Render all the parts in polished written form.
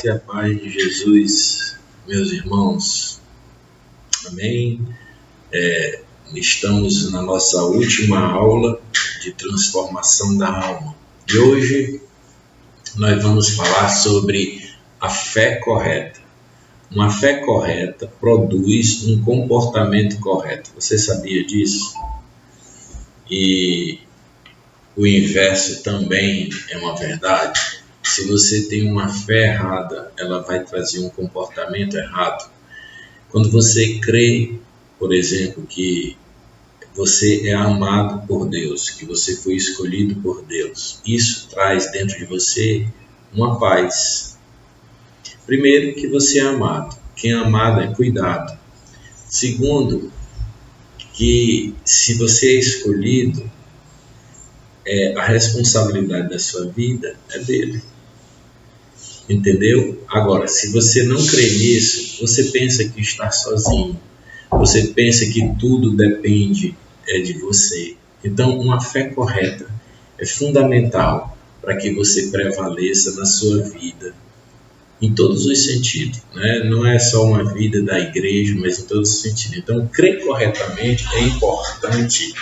E a paz de Jesus, meus irmãos. Amém? Estamos na nossa última aula de transformação da alma. E hoje nós vamos falar sobre a fé correta. Uma fé correta produz um comportamento correto. Você sabia disso? E o inverso também é uma verdade. Se você tem uma fé errada, ela vai trazer um comportamento errado. Quando você crê, por exemplo, que você é amado por Deus, que você foi escolhido por Deus, isso traz dentro de você uma paz. Primeiro, que você é amado. Quem é amado é cuidado. Segundo, que se você é escolhido, a responsabilidade da sua vida é dele. Entendeu? Agora, se você não crê nisso, você pensa que está sozinho. Você pensa que tudo depende de você. Então, uma fé correta é fundamental para que você prevaleça na sua vida, em todos os sentidos, né? Não é só uma vida da igreja, mas em todos os sentidos. Então, crer corretamente é importante,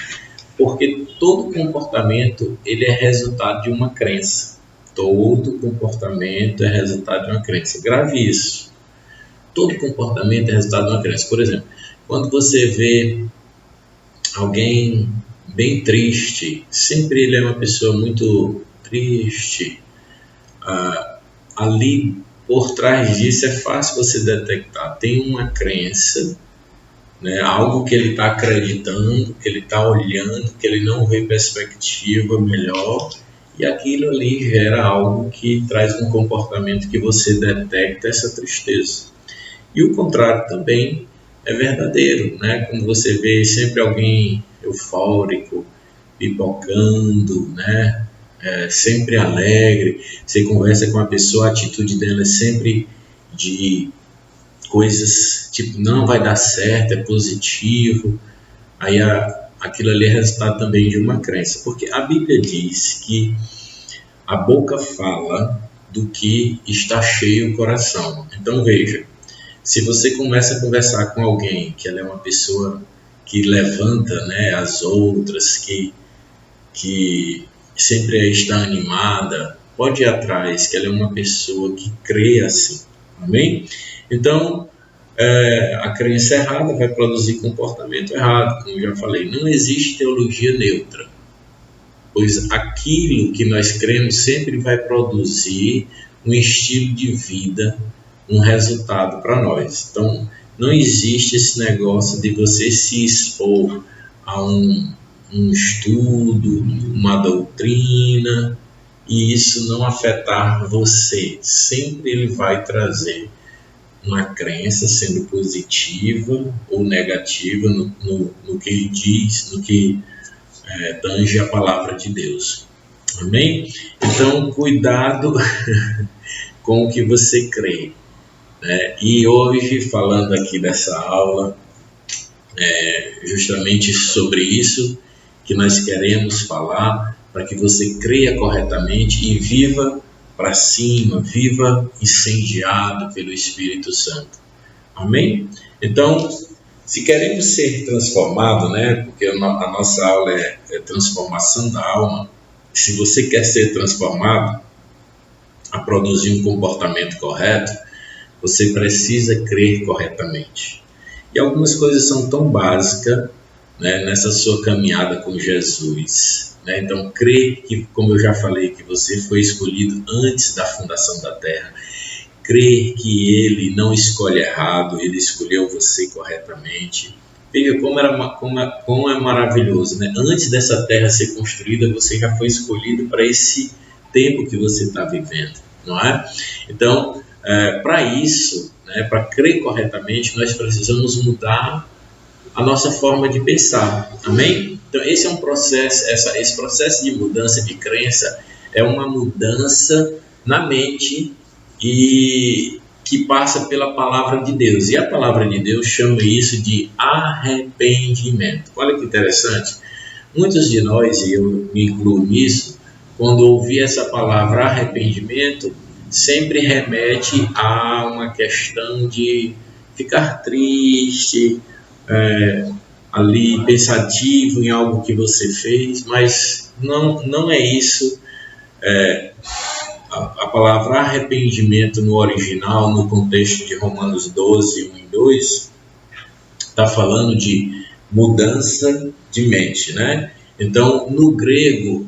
porque todo comportamento ele é resultado de uma crença. Todo comportamento é resultado de uma crença. Grave isso. Todo comportamento é resultado de uma crença. Por exemplo, quando você vê alguém bem triste, sempre ele é uma pessoa muito triste, ali por trás disso é fácil você detectar. Tem uma crença, né? Algo que ele está acreditando, que ele está olhando, que ele não vê perspectiva melhor. E aquilo ali gera algo que traz um comportamento que você detecta essa tristeza. E o contrário também é verdadeiro, né? Quando você vê sempre alguém eufórico, pipocando, né? Sempre alegre, você conversa com a pessoa, a atitude dela é sempre de coisas tipo, não vai dar certo, é positivo. Aí aquilo ali é resultado também de uma crença, porque a Bíblia diz que a boca fala do que está cheio o coração. Então veja, se você começa a conversar com alguém que ela é uma pessoa que levanta, né, as outras, que sempre está animada, pode ir atrás, que ela é uma pessoa que crê assim, amém? Então, a crença errada vai produzir comportamento errado, como eu já falei. Não existe teologia neutra, pois aquilo que nós cremos sempre vai produzir um estilo de vida, um resultado para nós. Então, não existe esse negócio de você se expor a um estudo, uma doutrina, e isso não afetar você. Sempre ele vai trazer uma crença, sendo positiva ou negativa no que ele diz, no que tange a palavra de Deus. Amém? Então, cuidado com o que você crê, né? E hoje, falando aqui dessa aula, justamente sobre isso que nós queremos falar, para que você creia corretamente e viva para cima, viva incendiado pelo Espírito Santo. Amém? Então, se queremos ser transformados, né? Porque a nossa aula é transformação da alma. Se você quer ser transformado a produzir um comportamento correto, você precisa crer corretamente. E algumas coisas são tão básicas, né, nessa sua caminhada com Jesus, né? Então, crer que, como eu já falei, que você foi escolhido antes da fundação da terra. Crer que ele não escolhe errado, ele escolheu você corretamente. Veja como é maravilhoso, né? Antes dessa terra ser construída, você já foi escolhido para esse tempo que você está vivendo, não é? Então, para isso, né, para crer corretamente, nós precisamos mudar a nossa forma de pensar, amém? Então, esse é um processo, esse processo de mudança de crença é uma mudança na mente e que passa pela palavra de Deus. E a palavra de Deus chama isso de arrependimento. Olha que interessante. Muitos de nós, e eu me incluo nisso, quando ouvi essa palavra arrependimento, sempre remete a uma questão de ficar triste, ali pensativo em algo que você fez, mas não é isso. A palavra arrependimento no original, no contexto de Romanos 12, 1 e 2, está falando de mudança de mente, né? Então, no grego,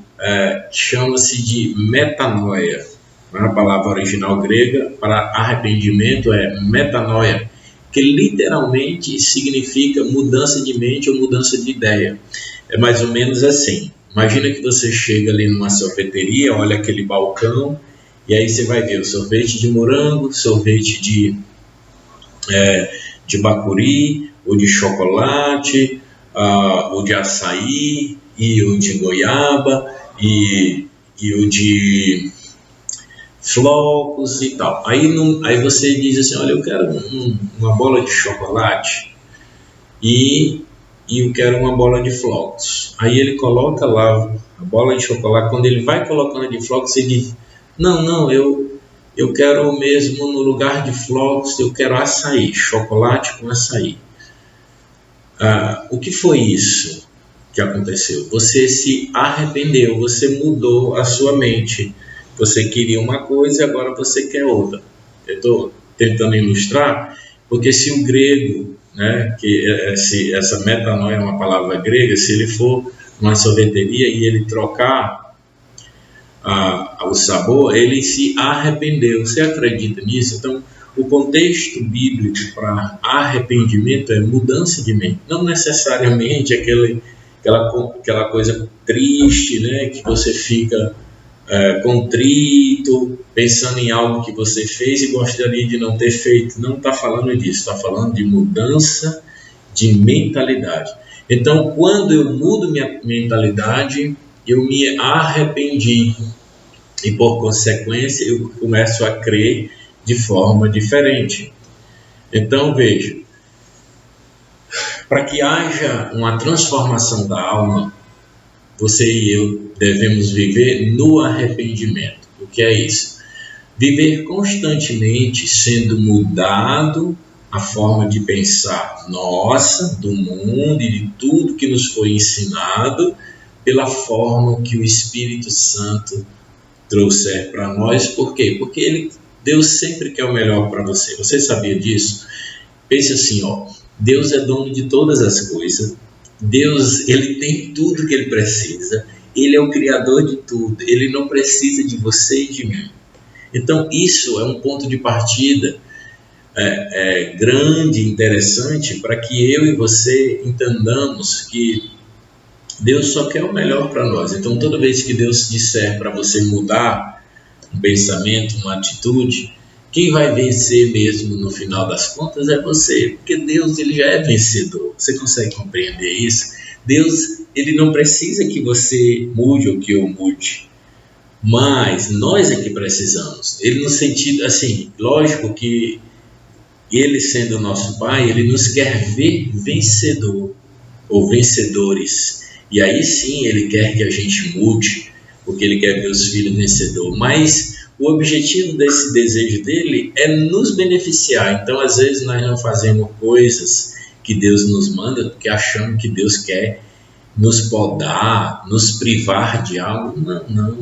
chama-se de metanoia. A palavra original grega para arrependimento é metanoia, que literalmente significa mudança de mente ou mudança de ideia. É mais ou menos assim. Imagina que você chega ali numa sorveteria, olha aquele balcão, e aí você vai ver o sorvete de morango, sorvete de bacuri, ou de chocolate, ou de açaí, e o de goiaba, e o de flocos e tal. Aí você diz assim, olha, eu quero uma bola de chocolate e eu quero uma bola de flocos. Aí ele coloca lá a bola de chocolate. Quando ele vai colocando a de flocos, ele diz, não, eu quero mesmo, no lugar de flocos, eu quero açaí, chocolate com açaí. O que foi isso que aconteceu? Você se arrependeu, você mudou a sua mente. Você queria uma coisa e agora você quer outra. Eu estou tentando ilustrar, porque se o grego, né, se essa metanoia é uma palavra grega, se ele for numa sorveteria e ele trocar o sabor, ele se arrependeu. Você acredita nisso? Então, o contexto bíblico para arrependimento é mudança de mente. Não necessariamente aquela coisa triste, né, que você fica contrito, pensando em algo que você fez e gostaria de não ter feito. Não está falando disso, está falando de mudança de mentalidade. Então, quando eu mudo minha mentalidade, eu me arrependi e, por consequência, eu começo a crer de forma diferente. Então, veja, para que haja uma transformação da alma, você e eu devemos viver no arrependimento. O que é isso? Viver constantemente sendo mudado a forma de pensar nossa, do mundo e de tudo que nos foi ensinado, pela forma que o Espírito Santo trouxer para nós. Por quê? Porque Deus sempre quer o melhor para você. Você sabia disso? Pense assim, Deus é dono de todas as coisas. Deus, ele tem tudo que ele precisa. Ele é o criador de tudo. Ele não precisa de você e de mim. Então, isso é um ponto de partida grande, interessante, para que eu e você entendamos que Deus só quer o melhor para nós. Então, toda vez que Deus disser para você mudar um pensamento, uma atitude, quem vai vencer mesmo no final das contas é você, porque Deus, ele já é vencedor. Você consegue compreender isso? Deus, ele não precisa que você mude ou que eu mude, mas nós é que precisamos. Ele, no sentido assim, lógico que ele, sendo nosso Pai, ele nos quer ver vencedor ou vencedores, e aí sim ele quer que a gente mude, porque ele quer ver os filhos vencedores. Mas o objetivo desse desejo dele é nos beneficiar. Então, às vezes, nós não fazemos coisas que Deus nos manda porque achamos que Deus quer nos podar, nos privar de algo. Não.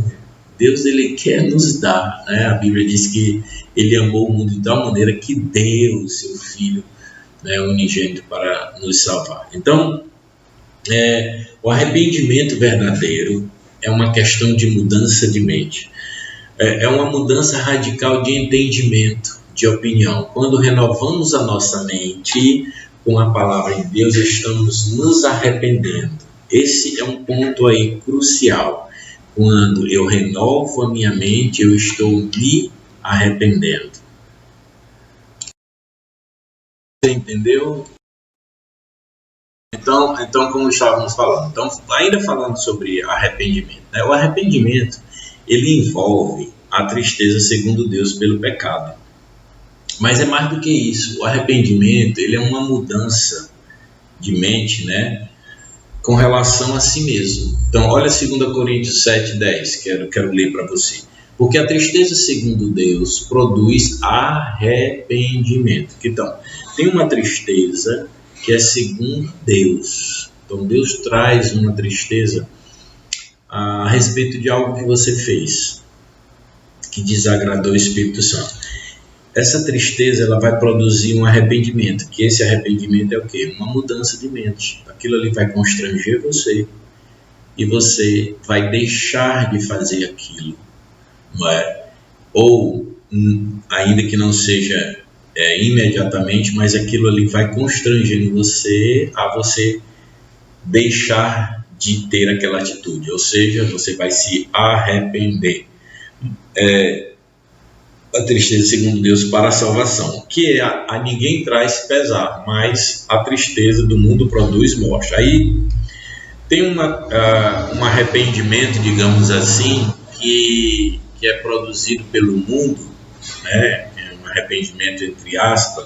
Deus, ele quer nos dar, né? A Bíblia diz que ele amou o mundo de tal maneira que deu o seu Filho, né, unigênito, para nos salvar. Então, o arrependimento verdadeiro é uma questão de mudança de mente. É uma mudança radical de entendimento, de opinião. Quando renovamos a nossa mente com a palavra de Deus, estamos nos arrependendo. Esse é um ponto aí crucial. Quando eu renovo a minha mente, eu estou me arrependendo. Você entendeu? Então, como estávamos falando, ainda falando sobre arrependimento, né? O arrependimento, ele envolve a tristeza segundo Deus pelo pecado. Mas é mais do que isso. O arrependimento, ele é uma mudança de mente, né, com relação a si mesmo. Então, olha 2 Coríntios 7:10, quero ler para você. Porque a tristeza, segundo Deus, produz arrependimento. Então, tem uma tristeza que é segundo Deus. Então, Deus traz uma tristeza a respeito de algo que você fez, que desagradou o Espírito Santo. Essa tristeza ela vai produzir um arrependimento, que esse arrependimento é o quê? Uma mudança de mente. Aquilo ali vai constranger você e você vai deixar de fazer aquilo, não é? Ou, ainda que não seja imediatamente, mas aquilo ali vai constrangendo você a você deixar de ter aquela atitude, ou seja, você vai se arrepender. A tristeza, segundo Deus, para a salvação, que a ninguém traz pesar, mas a tristeza do mundo produz morte. Aí tem um arrependimento, digamos assim, que é produzido pelo mundo, né? É um arrependimento, entre aspas,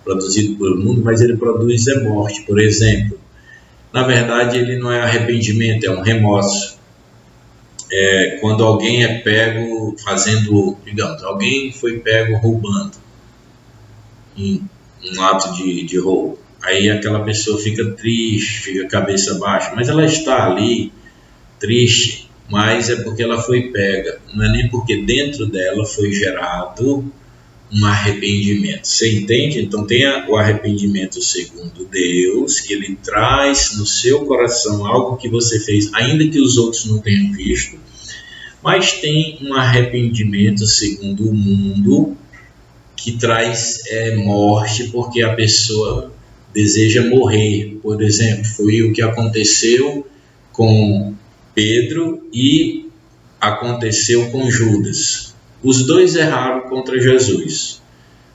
produzido pelo mundo, mas ele produz morte. Por exemplo, na verdade ele não é arrependimento, é um remorso. Quando alguém é pego fazendo, digamos, alguém foi pego roubando em um ato de roubo, aí aquela pessoa fica triste, fica cabeça baixa, mas ela está ali triste, mas é porque ela foi pega, não é nem porque dentro dela foi gerado um arrependimento. Você entende? Então tem o arrependimento segundo Deus, que ele traz no seu coração algo que você fez, ainda que os outros não tenham visto. Mas tem um arrependimento segundo o mundo, que traz morte, porque a pessoa deseja morrer. Por exemplo, foi o que aconteceu com Pedro e aconteceu com Judas. Os dois erraram contra Jesus.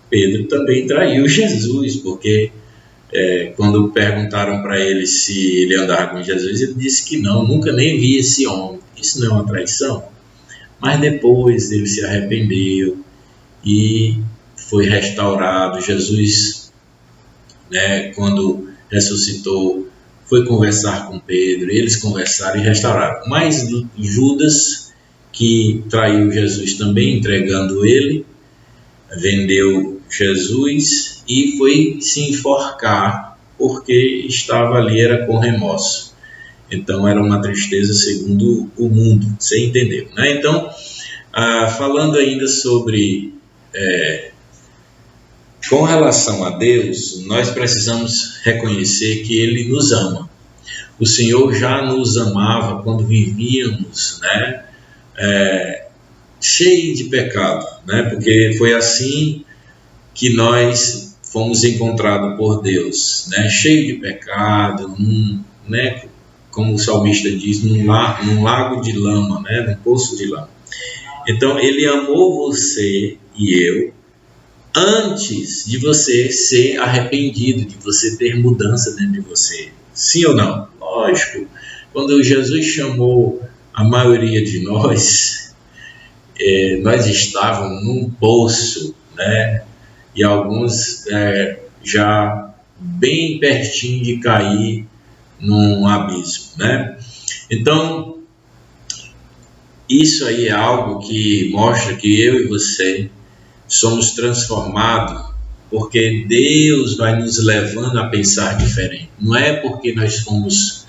Pedro também traiu Jesus, porque quando perguntaram para ele se ele andava com Jesus, ele disse que não, nunca nem vi esse homem. Isso não é uma traição? Mas depois ele se arrependeu e foi restaurado. Jesus, quando ressuscitou, foi conversar com Pedro, eles conversaram e restauraram. Mas Judas, que traiu Jesus também, entregando ele, vendeu Jesus e foi se enforcar, porque estava ali, era com remorso. Então era uma tristeza segundo o mundo, você entendeu, né? Então, falando ainda sobre, com relação a Deus, nós precisamos reconhecer que Ele nos ama. O Senhor já nos amava quando vivíamos, cheio de pecado, porque foi assim que nós fomos encontrados por Deus, cheio de pecado, como o salmista diz, num lago de lama, num poço de lama. Então, Ele amou você e eu antes de você ser arrependido, de você ter mudança dentro de você. Sim ou não? Lógico. Quando Jesus chamou a maioria de nós, nós estávamos num poço, e alguns já bem pertinho de cair num abismo, Então, isso aí é algo que mostra que eu e você somos transformados, porque Deus vai nos levando a pensar diferente. Não é porque nós fomos,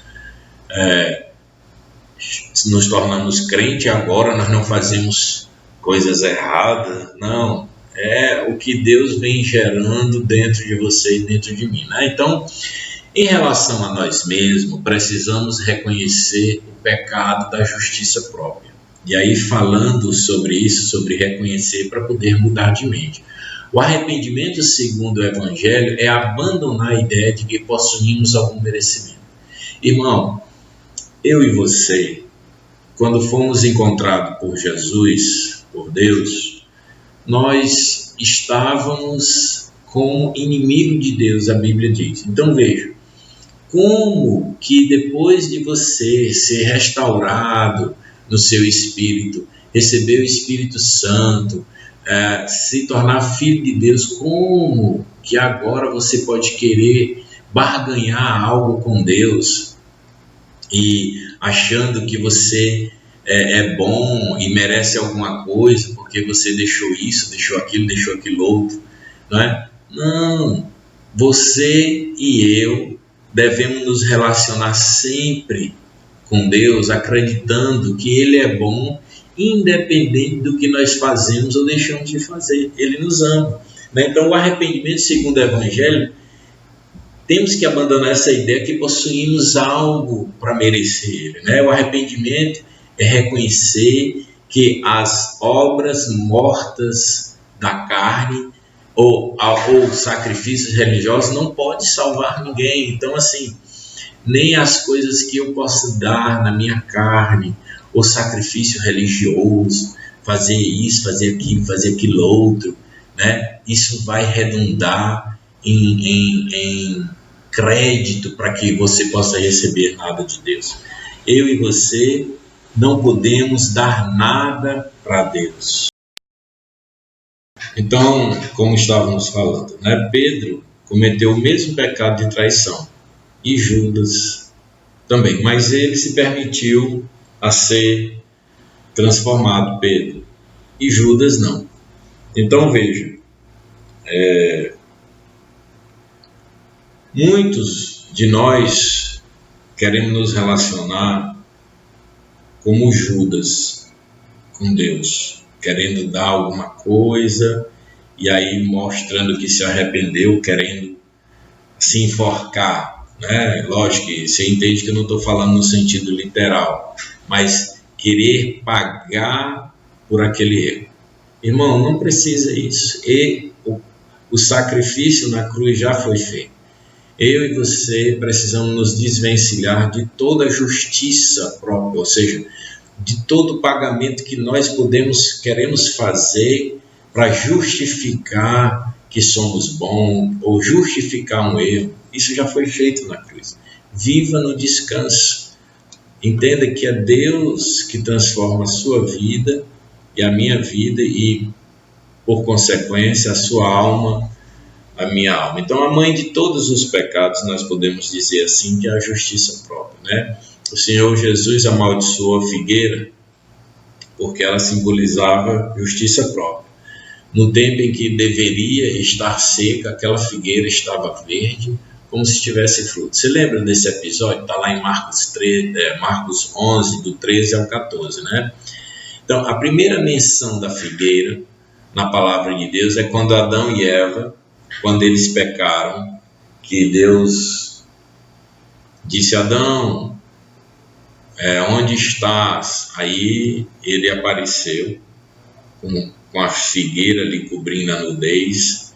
nos tornamos crente agora, nós não fazemos coisas erradas, não. É o que Deus vem gerando dentro de você e dentro de mim, Então, em relação a nós mesmos, precisamos reconhecer o pecado da justiça própria. E aí, falando sobre isso, sobre reconhecer para poder mudar de mente. O arrependimento, segundo o Evangelho, é abandonar a ideia de que possuímos algum merecimento. Irmão, eu e você, quando fomos encontrados por Jesus, por Deus, nós estávamos como inimigo de Deus, a Bíblia diz. Então, veja. Como que depois de você ser restaurado no seu espírito, receber o Espírito Santo, se tornar filho de Deus, como que agora você pode querer barganhar algo com Deus e achando que você é bom e merece alguma coisa porque você deixou isso, deixou aquilo outro, não é? Não, você e eu devemos nos relacionar sempre com Deus, acreditando que Ele é bom, independente do que nós fazemos ou deixamos de fazer. Ele nos ama, né? Então, o arrependimento, segundo o Evangelho, temos que abandonar essa ideia que possuímos algo para merecer Ele, né? O arrependimento é reconhecer que as obras mortas da carne ou sacrifícios religiosos não podem salvar ninguém. Então, assim, nem as coisas que eu posso dar na minha carne, o sacrifício religioso, fazer isso, fazer aquilo outro, né? Isso vai redundar em crédito para que você possa receber nada de Deus. Eu e você não podemos dar nada para Deus. Então, como estávamos falando, né? Pedro cometeu o mesmo pecado de traição e Judas também, mas ele se permitiu a ser transformado, Pedro, e Judas não. Então veja, muitos de nós queremos nos relacionar como Judas com Deus, querendo dar alguma coisa e aí mostrando que se arrependeu, querendo se enforcar, né? Lógico que você entende que eu não estou falando no sentido literal, mas querer pagar por aquele erro. Irmão, não precisa isso. E o sacrifício na cruz já foi feito. Eu e você precisamos nos desvencilhar de toda justiça própria, ou seja, de todo pagamento que nós queremos fazer para justificar que somos bons ou justificar um erro. Isso já foi feito na cruz. Viva no descanso. Entenda que é Deus que transforma a sua vida e a minha vida e, por consequência, a sua alma, a minha alma. Então, a mãe de todos os pecados, nós podemos dizer assim, que é a justiça própria, né? O Senhor Jesus amaldiçoou a figueira porque ela simbolizava justiça própria. No tempo em que deveria estar seca, aquela figueira estava verde, como se tivesse fruto. Você lembra desse episódio? Está lá em Marcos 11, do 13 ao 14, né? Então, a primeira menção da figueira na palavra de Deus é quando Adão e Eva, quando eles pecaram, que Deus disse: Adão, onde estás? Aí ele apareceu com a figueira lhe cobrindo a nudez,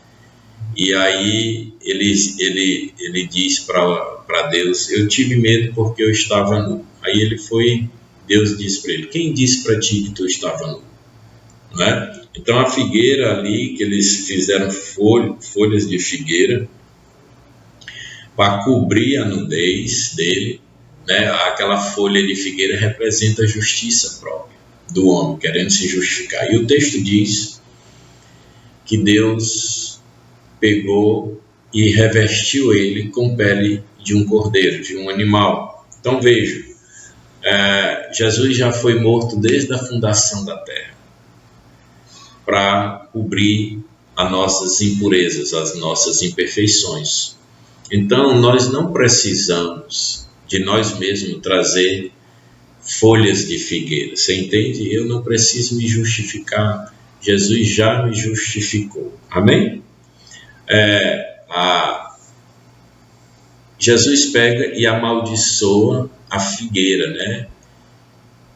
e aí ele diz para Deus: eu tive medo porque eu estava nu. Aí Deus disse para ele: quem disse para ti que tu estava nu? Não é? Então a figueira ali, que eles fizeram folhas de figueira para cobrir a nudez dele, né? Aquela folha de figueira representa a justiça própria do homem, querendo se justificar. E o texto diz que Deus pegou e revestiu ele com pele de um cordeiro, de um animal. Então veja, Jesus já foi morto desde a fundação da terra para cobrir as nossas impurezas, as nossas imperfeições. Então nós não precisamos de nós mesmos trazer folhas de figueira, você entende? Eu não preciso me justificar, Jesus já me justificou, amém? Jesus pega e amaldiçoa a figueira, né?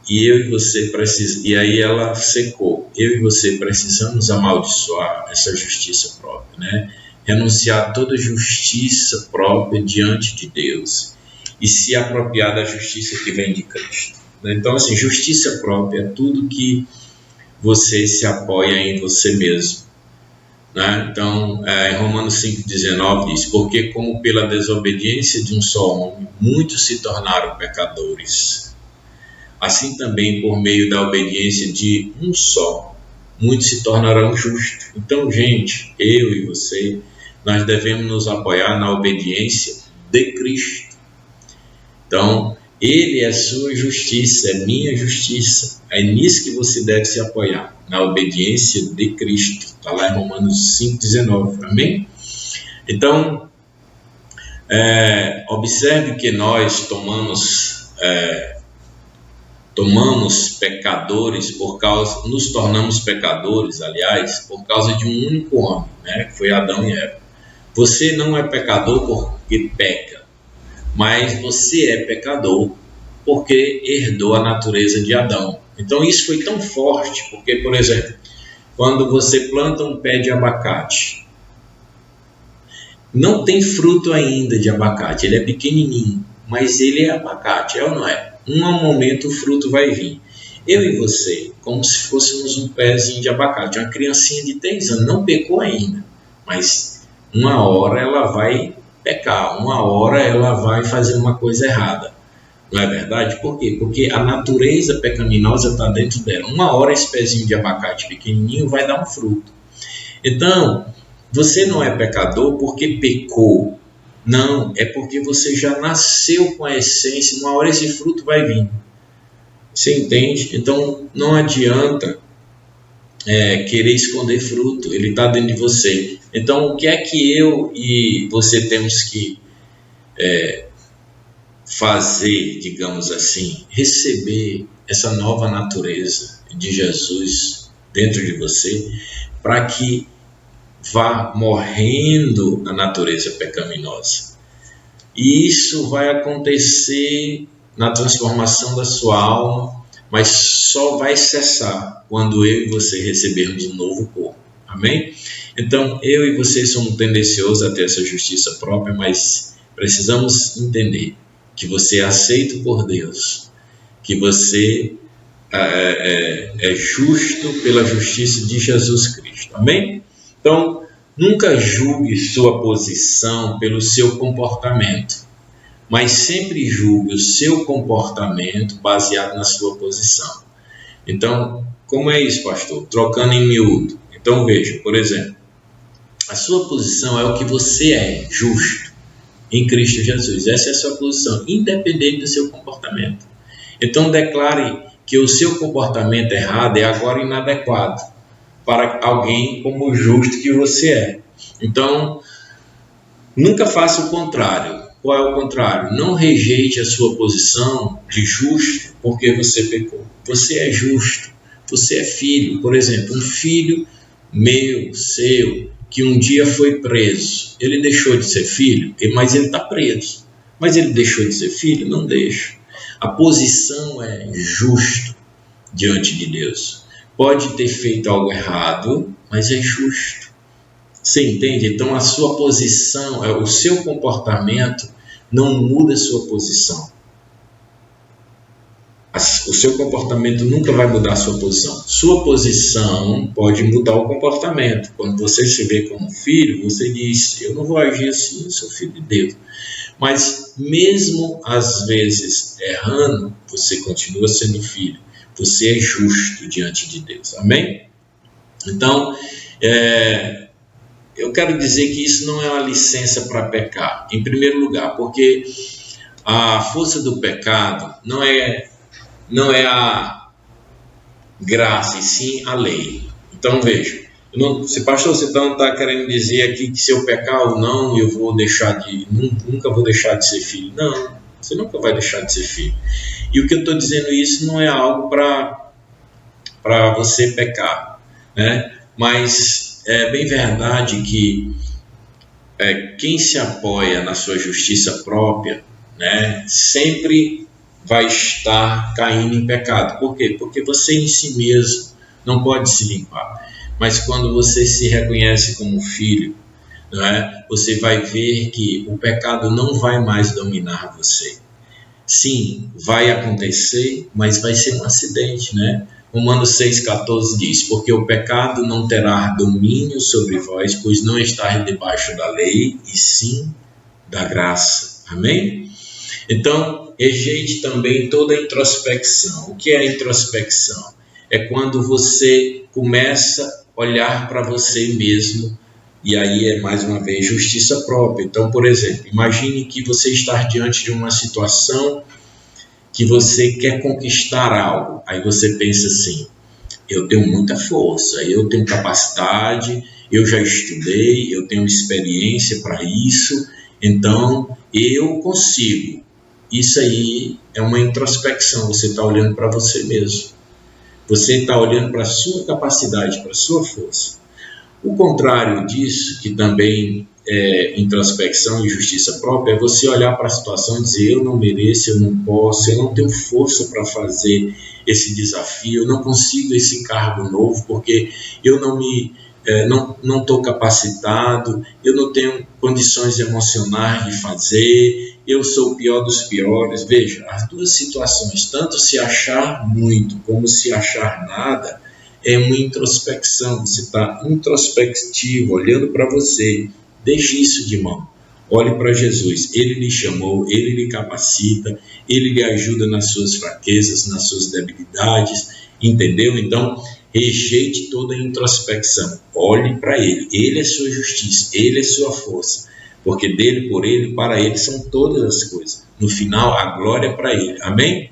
E eu e você e aí ela secou. Eu e você precisamos amaldiçoar essa justiça própria, né? Renunciar a toda justiça própria diante de Deus e se apropriar da justiça que vem de Cristo. Então, assim, justiça própria é tudo que você se apoia em você mesmo, né? Então, em Romanos 5,19 diz: porque como pela desobediência de um só homem, muitos se tornaram pecadores, assim também por meio da obediência de um só, muitos se tornarão justos. Então, gente, eu e você, nós devemos nos apoiar na obediência de Cristo. Então, Ele é sua justiça, é minha justiça. É nisso que você deve se apoiar, na obediência de Cristo. Está lá em Romanos 5,19. Amém? Então, observe que nós tomamos pecadores nos tornamos pecadores, aliás, por causa de um único homem, né, que foi Adão e Eva. Você não é pecador porque peca, mas você é pecador porque herdou a natureza de Adão. Então isso foi tão forte, porque, por exemplo, quando você planta um pé de abacate, não tem fruto ainda de abacate, ele é pequenininho, mas ele é abacate, é ou não é? Um momento o fruto vai vir. Eu e você, como se fôssemos um pezinho de abacate, uma criancinha de 3 anos, não pecou ainda, mas uma hora ela vai pecar, uma hora ela vai fazer uma coisa errada. Não é verdade? Por quê? Porque a natureza pecaminosa está dentro dela. Uma hora esse pezinho de abacate pequenininho vai dar um fruto. Então, você não é pecador porque pecou. Não, é porque você já nasceu com a essência, uma hora esse fruto vai vir. Você entende? Então, não adianta querer esconder fruto, ele está dentro de você. Então, o que é que eu e você temos que fazer, digamos assim, receber essa nova natureza de Jesus dentro de você, para que vá morrendo a natureza pecaminosa. E isso vai acontecer na transformação da sua alma, mas só vai cessar quando eu e você recebermos um novo corpo. Amém? Então, eu e você somos tendenciosos a ter essa justiça própria, mas precisamos entender que você é aceito por Deus, que você é justo pela justiça de Jesus Cristo. Amém? Então, nunca julgue sua posição pelo seu comportamento, mas sempre julgue o seu comportamento baseado na sua posição. Então, como é isso, pastor? Trocando em miúdo. Então, veja, por exemplo, a sua posição é o que você é, justo, em Cristo Jesus. Essa é a sua posição, independente do seu comportamento. Então, declare que o seu comportamento errado é agora inadequado para alguém como o justo que você é. Então, nunca faça o contrário. Qual é o contrário? Não rejeite a sua posição de justo porque você pecou. Você é justo, você é filho. Por exemplo, um filho meu, seu, que um dia foi preso. Ele deixou de ser filho, mas ele está preso. Mas ele deixou de ser filho? Não deixa. A posição é justo diante de Deus. Pode ter feito algo errado, mas é justo. Você entende? Então a sua posição, o seu comportamento não muda a sua posição. O seu comportamento nunca vai mudar a sua posição. Sua posição pode mudar o comportamento. Quando você se vê como filho, você diz, eu não vou agir assim, eu sou filho de Deus. Mas mesmo às vezes errando, você continua sendo filho. Você é justo diante de Deus. Amém? Então, eu quero dizer que isso não é uma licença para pecar. Em primeiro lugar, porque a força do pecado não é a graça, e sim a lei. Então, veja, pastor, você não está querendo dizer aqui que se eu pecar ou não, eu vou nunca vou deixar de ser filho. Não, você nunca vai deixar de ser filho. E o que eu estou dizendo isso não é algo para você pecar, né? Mas é bem verdade que quem se apoia na sua justiça própria, né, sempre vai estar caindo em pecado. Por quê? Porque você em si mesmo não pode se limpar. Mas quando você se reconhece como filho, né, você vai ver que o pecado não vai mais dominar você. Sim, vai acontecer, mas vai ser um acidente, né? Romanos 6,14 diz, porque o pecado não terá domínio sobre vós, pois não estáis debaixo da lei, e sim da graça. Amém? Então, rejeite também toda introspecção. O que é introspecção? É quando você começa a olhar para você mesmo, e aí é mais uma vez justiça própria. Então, por exemplo, imagine que você está diante de uma situação que você quer conquistar algo. Aí você pensa assim: eu tenho muita força, eu tenho capacidade, eu já estudei, eu tenho experiência para isso, então eu consigo. Isso aí é uma introspecção, você está olhando para você mesmo. Você está olhando para a sua capacidade, para a sua força. O contrário disso, que também é introspecção e justiça própria, é você olhar para a situação e dizer: eu não mereço, eu não posso, eu não tenho força para fazer esse desafio, eu não consigo esse cargo novo porque eu não estou capacitado, eu não tenho condições emocionais de fazer, eu sou o pior dos piores. Veja, as duas situações, tanto se achar muito como se achar nada, é uma introspecção. Você está introspectivo, olhando para você. Deixe isso de mão. Olhe para Jesus. Ele lhe chamou, ele lhe capacita, ele lhe ajuda nas suas fraquezas, nas suas debilidades. Entendeu? Então, rejeite toda a introspecção. Olhe para ele. Ele é sua justiça, ele é sua força. Porque dele, por ele, para ele são todas as coisas. No final, a glória é para ele. Amém?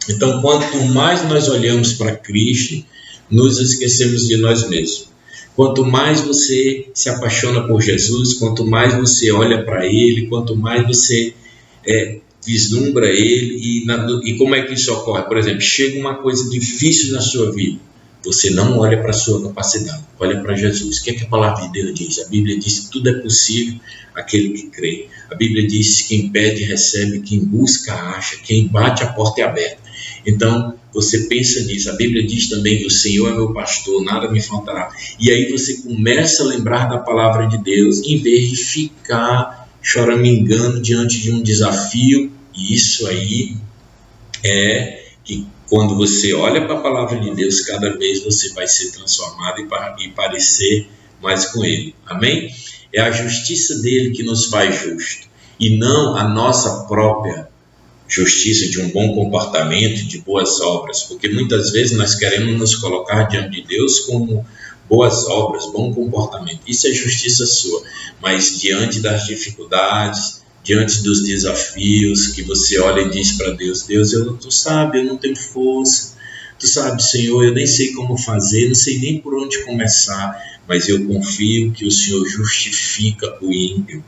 Então, quanto mais nós olhamos para Cristo, nos esquecemos de nós mesmos. Quanto mais você se apaixona por Jesus, quanto mais você olha para Ele, quanto mais você vislumbra Ele, e como é que isso ocorre? Por exemplo, chega uma coisa difícil na sua vida, você não olha para a sua capacidade, olha para Jesus. O que é que a palavra de Deus diz? A Bíblia diz que tudo é possível aquele que crê. A Bíblia diz que quem pede recebe, quem busca acha, quem bate a porta é aberta. Então, você pensa nisso. A Bíblia diz também que o Senhor é meu pastor, nada me faltará. E aí você começa a lembrar da palavra de Deus, em vez de ficar choramingando diante de um desafio. E isso aí é que quando você olha para a palavra de Deus, cada vez você vai ser transformado e parecer mais com Ele. Amém? É a justiça dele que nos faz justo, e não a nossa própria justiça de um bom comportamento, de boas obras, porque muitas vezes nós queremos nos colocar diante de Deus como boas obras, bom comportamento. Isso é justiça sua, mas diante das dificuldades, diante dos desafios, que você olha e diz para Deus: Deus, tu sabe, eu não tenho força, tu sabe, Senhor, eu nem sei como fazer, não sei nem por onde começar, mas eu confio que o Senhor justifica o ímpio,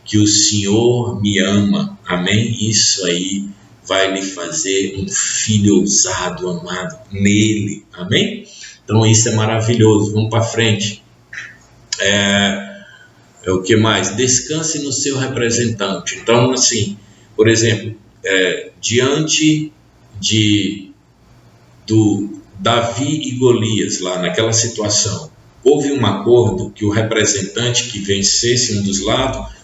que o Senhor me ama. Amém? Isso aí vai lhe fazer um filho ousado, amado nele. Amém? Então isso é maravilhoso. Vamos para frente. O que mais? Descanse no seu representante. Então, assim, por exemplo, diante do Davi e Golias, lá naquela situação, houve um acordo que o representante que vencesse um dos lados,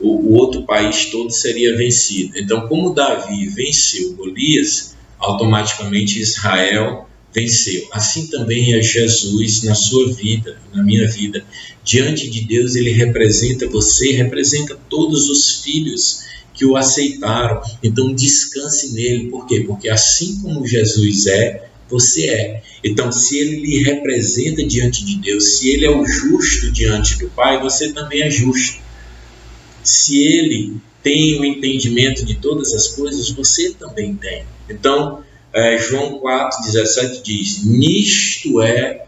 o outro país todo seria vencido. Então, como Davi venceu Golias, automaticamente Israel venceu. Assim também é Jesus na sua vida, na minha vida. Diante de Deus, ele representa você, representa todos os filhos que o aceitaram. Então, descanse nele. Por quê? Porque assim como Jesus é, você é. Então, se ele lhe representa diante de Deus, se ele é o justo diante do Pai, você também é justo. Se ele tem o entendimento de todas as coisas, você também tem. Então, João 4,17 diz: nisto é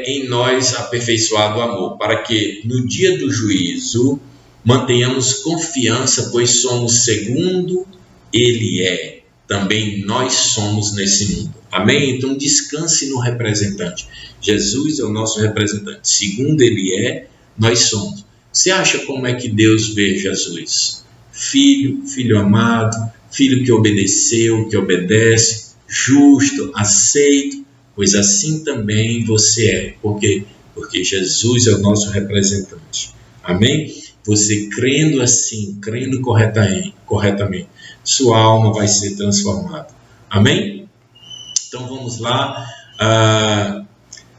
em nós aperfeiçoado o amor, para que no dia do juízo mantenhamos confiança, pois somos segundo ele é, também nós somos nesse mundo. Amém? Então descanse no representante. Jesus é o nosso representante. Segundo ele é, nós somos. Você acha como é que Deus vê Jesus? Filho amado, filho que obedeceu, que obedece, justo, aceito, pois assim também você é. Por quê? Porque Jesus é o nosso representante. Amém? Você crendo assim, crendo corretamente, sua alma vai ser transformada. Amém? Então vamos lá.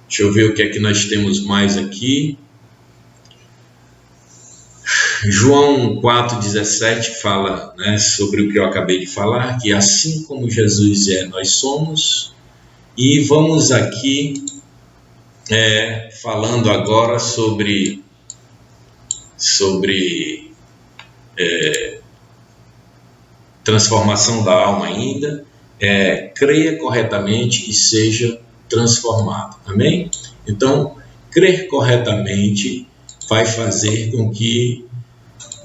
Deixa eu ver o que é que nós temos mais aqui. João 4,17 fala, sobre o que eu acabei de falar, que assim como Jesus é, nós somos. E vamos aqui falando agora sobre transformação da alma ainda, creia corretamente e seja transformado. Amém? Então, crer corretamente vai fazer com que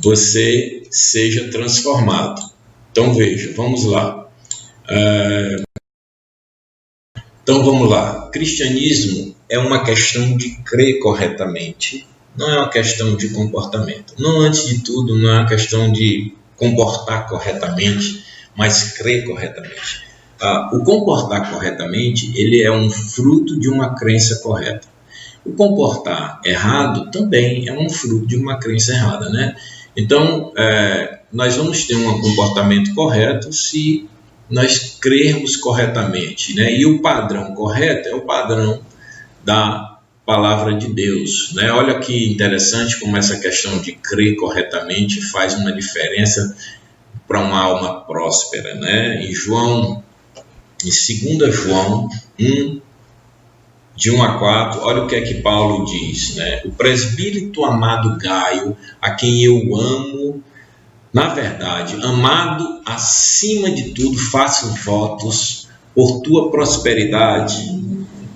você seja transformado. Então, veja, vamos lá. Cristianismo é uma questão de crer corretamente, não é uma questão de comportamento. Não, antes de tudo, não é uma questão de comportar corretamente, mas crer corretamente. O comportar corretamente, ele é um fruto de uma crença correta. O comportar errado também é um fruto de uma crença errada, né? Então, nós vamos ter um comportamento correto se nós crermos corretamente, né? E o padrão correto é o padrão da palavra de Deus, né? Olha que interessante como essa questão de crer corretamente faz uma diferença para uma alma próspera, né? Em 2 João 1, de 1 a 4, olha o que é que Paulo diz, né? O presbítero amado Gaio, a quem eu amo, na verdade, amado acima de tudo, faço votos por tua prosperidade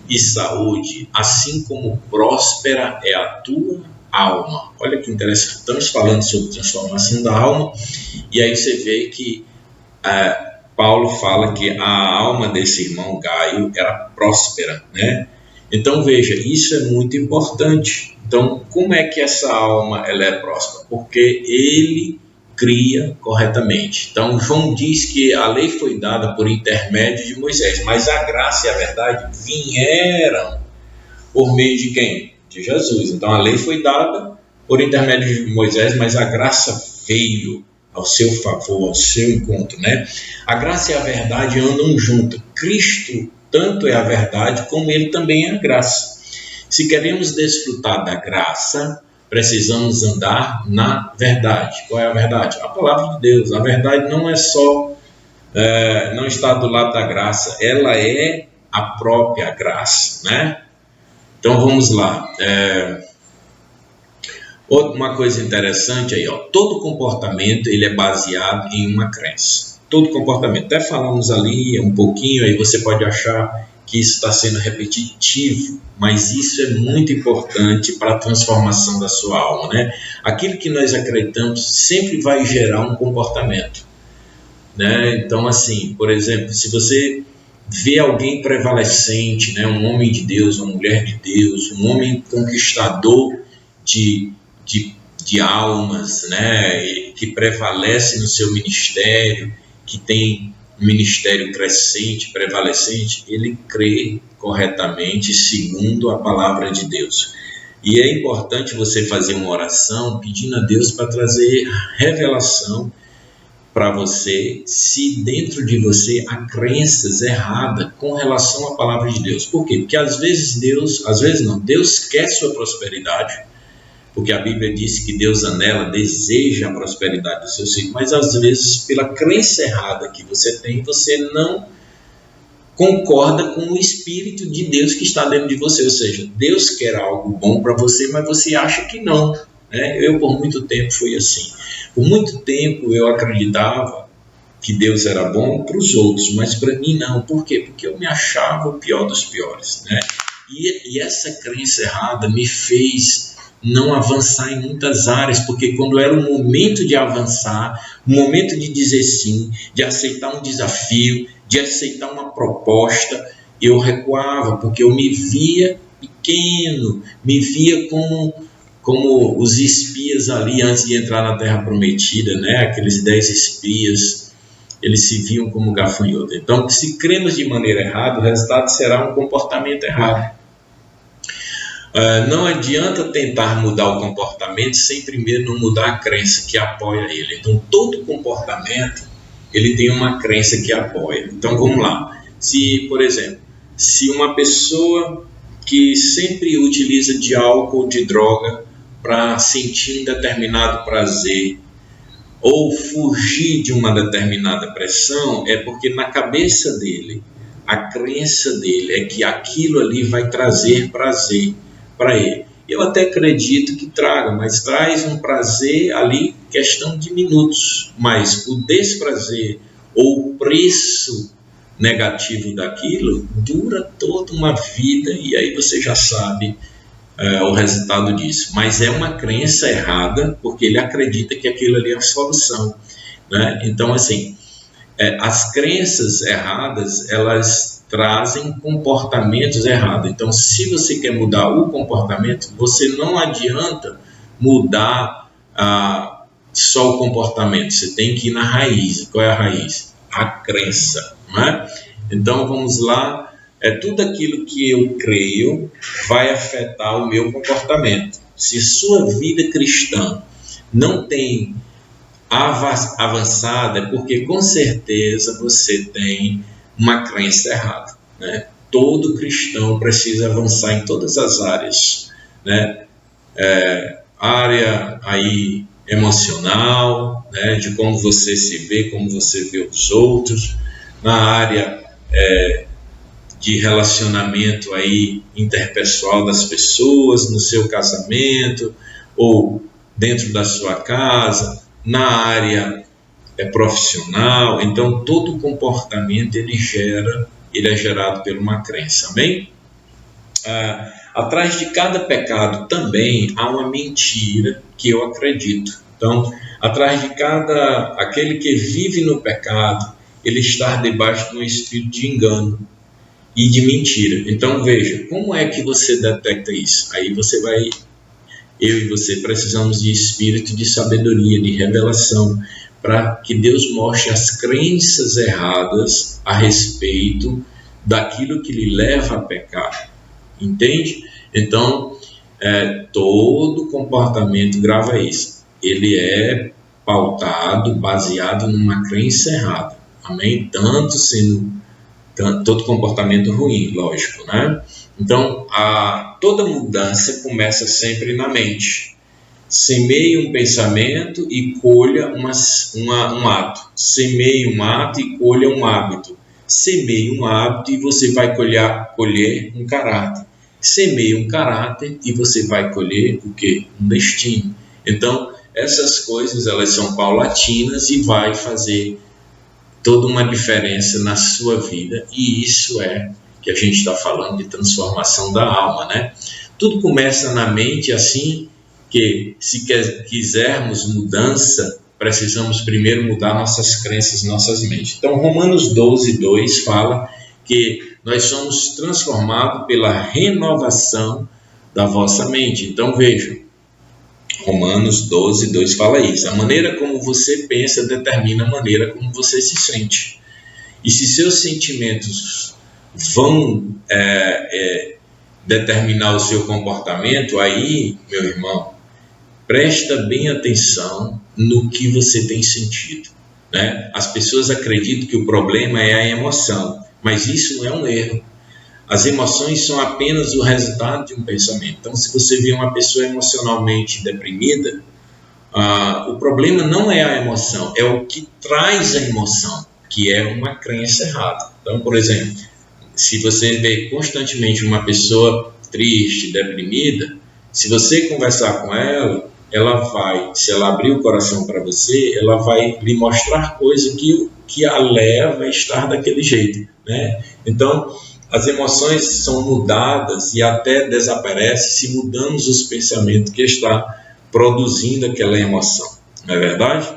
e saúde, assim como próspera é a tua alma. Olha que interessante, estamos falando sobre transformação da alma, e aí você vê que Paulo fala que a alma desse irmão Gaio era próspera, né? Então veja, isso é muito importante. Então, como é que essa alma ela é próspera? Porque ele cria corretamente. Então, João diz que a lei foi dada por intermédio de Moisés, mas a graça e a verdade vieram por meio de quem? De Jesus. Então, a lei foi dada por intermédio de Moisés, mas a graça veio ao seu favor, ao seu encontro, né? A graça e a verdade andam juntas. Cristo tanto é a verdade como ele também é a graça. Se queremos desfrutar da graça, precisamos andar na verdade. Qual é a verdade? A palavra de Deus. A verdade não é só, não está do lado da graça, ela é a própria graça, né? Então vamos lá. Uma coisa interessante aí, todo comportamento ele é baseado em uma crença. Todo comportamento. Até falamos ali um pouquinho, aí você pode achar que isso está sendo repetitivo, mas isso é muito importante para a transformação da sua alma, né? Aquilo que nós acreditamos sempre vai gerar um comportamento, né? Então, assim, por exemplo, se você vê alguém prevalecente, né? Um homem de Deus, uma mulher de Deus, um homem conquistador de almas, né? Que prevalece no seu ministério, que tem um ministério crescente, prevalecente, ele crê corretamente segundo a palavra de Deus. E é importante você fazer uma oração pedindo a Deus para trazer revelação para você, se dentro de você há crenças erradas com relação à palavra de Deus. Por quê? Porque às vezes Deus quer sua prosperidade, porque a Bíblia diz que Deus anela, deseja a prosperidade dos seus filhos, mas às vezes, pela crença errada que você tem, você não concorda com o Espírito de Deus que está dentro de você, ou seja, Deus quer algo bom para você, mas você acha que não, né? Eu, por muito tempo, fui assim. Por muito tempo, eu acreditava que Deus era bom para os outros, mas para mim não. Por quê? Porque eu me achava o pior dos piores, né? E essa crença errada me fez não avançar em muitas áreas, porque quando era o momento de avançar, o momento de dizer sim, de aceitar um desafio, de aceitar uma proposta, eu recuava, porque eu me via pequeno, me via como os espias ali antes de entrar na Terra Prometida, né? Aqueles 10 espias, eles se viam como gafanhoto. Então, se cremos de maneira errada, o resultado será um comportamento errado. Não adianta tentar mudar o comportamento sem primeiro não mudar a crença que apoia ele. Então, todo comportamento, ele tem uma crença que apoia. Então, vamos lá. Por exemplo, se uma pessoa que sempre utiliza de álcool, de droga, para sentir um determinado prazer, ou fugir de uma determinada pressão, é porque na cabeça dele, a crença dele é que aquilo ali vai trazer prazer para ele. Eu até acredito que traga, mas traz um prazer ali, questão de minutos. Mas o desprazer ou o preço negativo daquilo dura toda uma vida, e aí você já sabe o resultado disso. Mas é uma crença errada, porque ele acredita que aquilo ali é a solução, né? Então, assim, as crenças erradas, elas trazem comportamentos errados. Então, se você quer mudar o comportamento, você não adianta mudar só o comportamento, você tem que ir na raiz. Qual é a raiz? A crença, não é? Então, vamos lá. Tudo aquilo que eu creio vai afetar o meu comportamento. Se sua vida cristã não tem avançada, é porque com certeza você tem uma crença errada, né? Todo cristão precisa avançar em todas as áreas, né? Área aí emocional, né? De como você se vê, como você vê os outros, na área de relacionamento aí interpessoal das pessoas, no seu casamento ou dentro da sua casa, na área profissional. Então, todo comportamento ele é gerado por uma crença, amém? Atrás de cada pecado também há uma mentira que eu acredito. Então, atrás de aquele que vive no pecado, ele está debaixo de um espírito de engano e de mentira. Então, veja, como é que você detecta isso? Aí eu e você precisamos de espírito de sabedoria, de revelação, para que Deus mostre as crenças erradas a respeito daquilo que lhe leva a pecar. Entende? Então, todo comportamento, grava isso, ele é pautado, baseado numa crença errada. Amém? Todo comportamento ruim, lógico, né? Então, toda mudança começa sempre na mente. Semeie um pensamento e colha um ato. Semeie um ato e colha um hábito. Semeie um hábito e você vai colher um caráter. Semeie um caráter e você vai colher o quê? Um destino. Então, essas coisas elas são paulatinas e vai fazer toda uma diferença na sua vida, e isso é que a gente está falando de transformação da alma, né? Tudo começa na mente, assim que se quisermos mudança, precisamos primeiro mudar nossas crenças, nossas mentes. Então, Romanos 12:2 fala que nós somos transformados pela renovação da vossa mente. Então, vejam, Romanos 12:2 fala isso. A maneira como você pensa determina a maneira como você se sente. E se seus sentimentos vão determinar o seu comportamento, aí, meu irmão, presta bem atenção no que você tem sentido, né? As pessoas acreditam que o problema é a emoção, mas isso não é um erro. As emoções são apenas o resultado de um pensamento. Então, se você vê uma pessoa emocionalmente deprimida, o problema não é a emoção, é o que traz a emoção, que é uma crença errada. Então, por exemplo, se você vê constantemente uma pessoa triste, deprimida, se você conversar com ela, se ela abrir o coração para você, ela vai lhe mostrar coisas que a leva a estar daquele jeito, né? Então, as emoções são mudadas e até desaparecem se mudamos os pensamentos que está produzindo aquela emoção, não é verdade?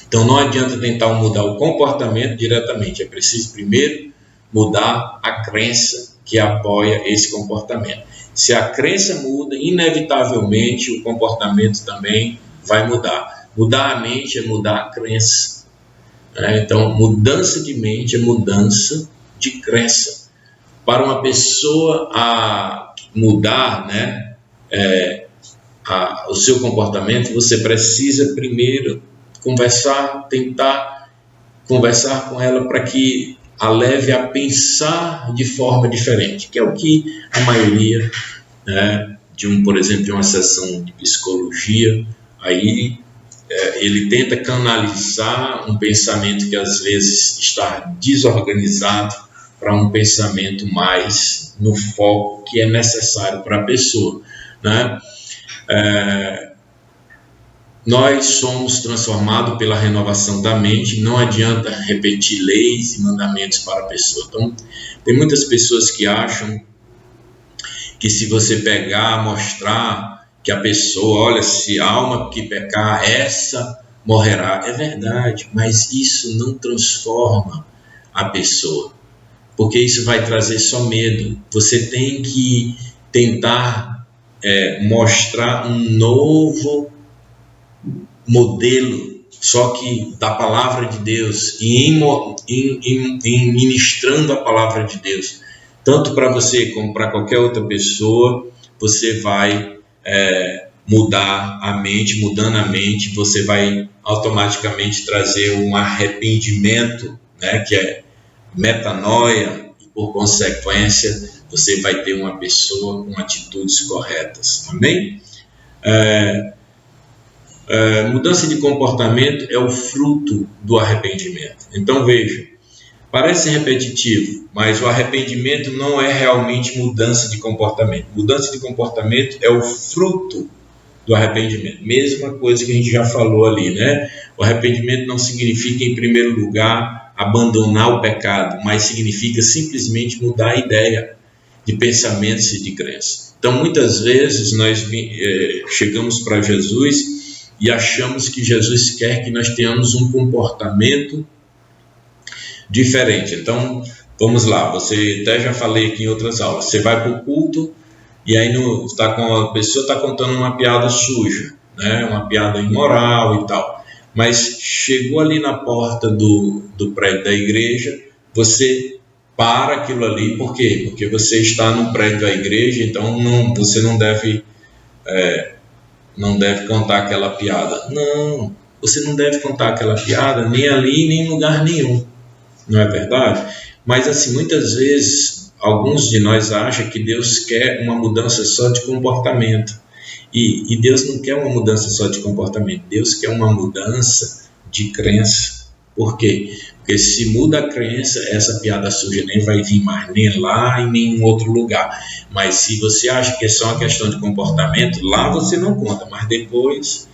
Então não adianta tentar mudar o comportamento diretamente, é preciso primeiro mudar a crença que apoia esse comportamento. Se a crença muda, inevitavelmente o comportamento também vai mudar. Mudar a mente é mudar a crença, né? Então, mudança de mente é mudança de crença. Para uma pessoa mudar, né, o seu comportamento, você precisa primeiro tentar conversar com ela para que a leve a pensar de forma diferente, que é o que a maioria, né, por exemplo, de uma sessão de psicologia, aí ele tenta canalizar um pensamento que às vezes está desorganizado para um pensamento mais no foco que é necessário para a pessoa. né? Nós somos transformados pela renovação da mente. Não adianta repetir leis e mandamentos para a pessoa. Então, tem muitas pessoas que acham que se você pegar, mostrar que a pessoa, olha, se a alma que pecar, essa morrerá. É verdade, mas isso não transforma a pessoa, porque isso vai trazer só medo. Você tem que tentar mostrar um novo modelo, só que da palavra de Deus, e em ministrando a palavra de Deus, tanto para você como para qualquer outra pessoa, você vai mudar a mente. Mudando a mente, você vai automaticamente trazer um arrependimento, né, que é metanoia, e por consequência, você vai ter uma pessoa com atitudes corretas. Amém? Mudança de comportamento é o fruto do arrependimento. Então veja, parece repetitivo, mas o arrependimento não é realmente mudança de comportamento. Mudança de comportamento é o fruto do arrependimento. Mesma coisa que a gente já falou ali, né? O arrependimento não significa, em primeiro lugar, abandonar o pecado, mas significa simplesmente mudar a ideia de pensamentos e de crença. Então, muitas vezes nós chegamos para Jesus e achamos que Jesus quer que nós tenhamos um comportamento diferente. Então, vamos lá, você até já falei aqui em outras aulas, você vai para o culto e aí a pessoa está contando uma piada suja, né? Uma piada imoral e tal, mas chegou ali na porta do prédio da igreja, você para aquilo ali. Por quê? Porque você está no prédio da igreja, então você não deve contar aquela piada. Não, você não deve contar aquela piada nem ali, nem em lugar nenhum. Não é verdade? Mas assim, muitas vezes, alguns de nós acham que Deus quer uma mudança só de comportamento. E Deus não quer uma mudança só de comportamento. Deus quer uma mudança de crença. Por quê? Porque se muda a crença, essa piada suja nem vai vir mais, nem lá e nem em outro lugar. Mas se você acha que é só uma questão de comportamento, lá você não conta, mas depois,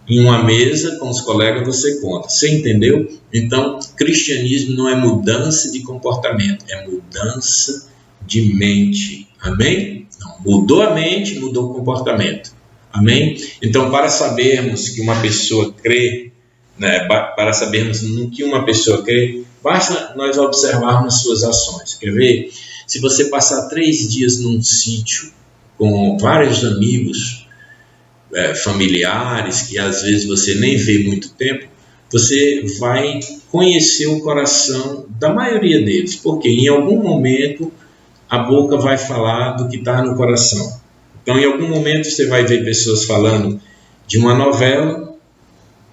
em uma mesa com os colegas, você conta. Você entendeu? Então, cristianismo não é mudança de comportamento, é mudança de mente. Amém? Não, mudou a mente, mudou o comportamento. Amém? Então, para sabermos que uma pessoa crê, né, para sabermos no que uma pessoa crê, basta nós observarmos suas ações. Quer ver? Se você passar 3 dias num sítio com vários amigos, familiares, que às vezes você nem vê muito tempo, você vai conhecer o coração da maioria deles, porque em algum momento a boca vai falar do que está no coração. Então, em algum momento você vai ver pessoas falando de uma novela,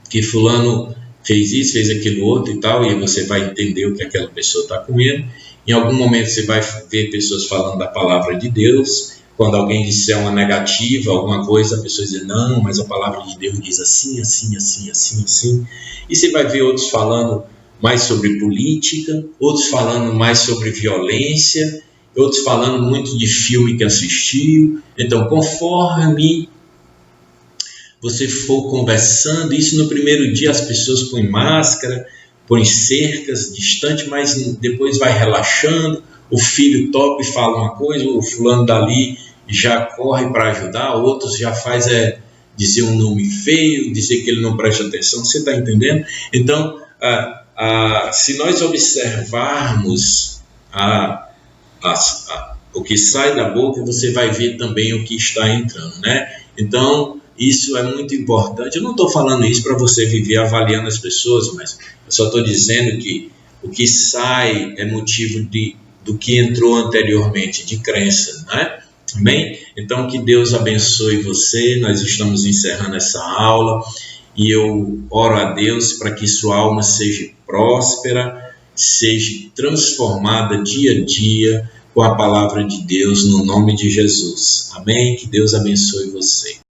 que fulano fez isso, fez aquilo outro e tal, e você vai entender o que aquela pessoa está comendo. Em algum momento você vai ver pessoas falando da palavra de Deus. Quando alguém disser uma negativa, alguma coisa, a pessoa diz, não, mas a palavra de Deus diz assim, assim, assim, assim, assim. E você vai ver outros falando mais sobre política, outros falando mais sobre violência, outros falando muito de filme que assistiu. Então, conforme você for conversando, isso no primeiro dia as pessoas põem máscara, põem cercas distante, mas depois vai relaxando. O filho topa e fala uma coisa, o fulano dali já corre para ajudar, outros já faz dizer um nome feio, dizer que ele não presta atenção. Você está entendendo? Então, se nós observarmos o que sai da boca, você vai ver também o que está entrando, né? Então, isso é muito importante. Eu não estou falando isso para você viver avaliando as pessoas, mas eu só estou dizendo que o que sai é motivo do que entrou anteriormente, de crença, né? Amém? Então, que Deus abençoe você. Nós estamos encerrando essa aula e eu oro a Deus para que sua alma seja próspera, seja transformada dia a dia com a palavra de Deus, no nome de Jesus. Amém? Que Deus abençoe você.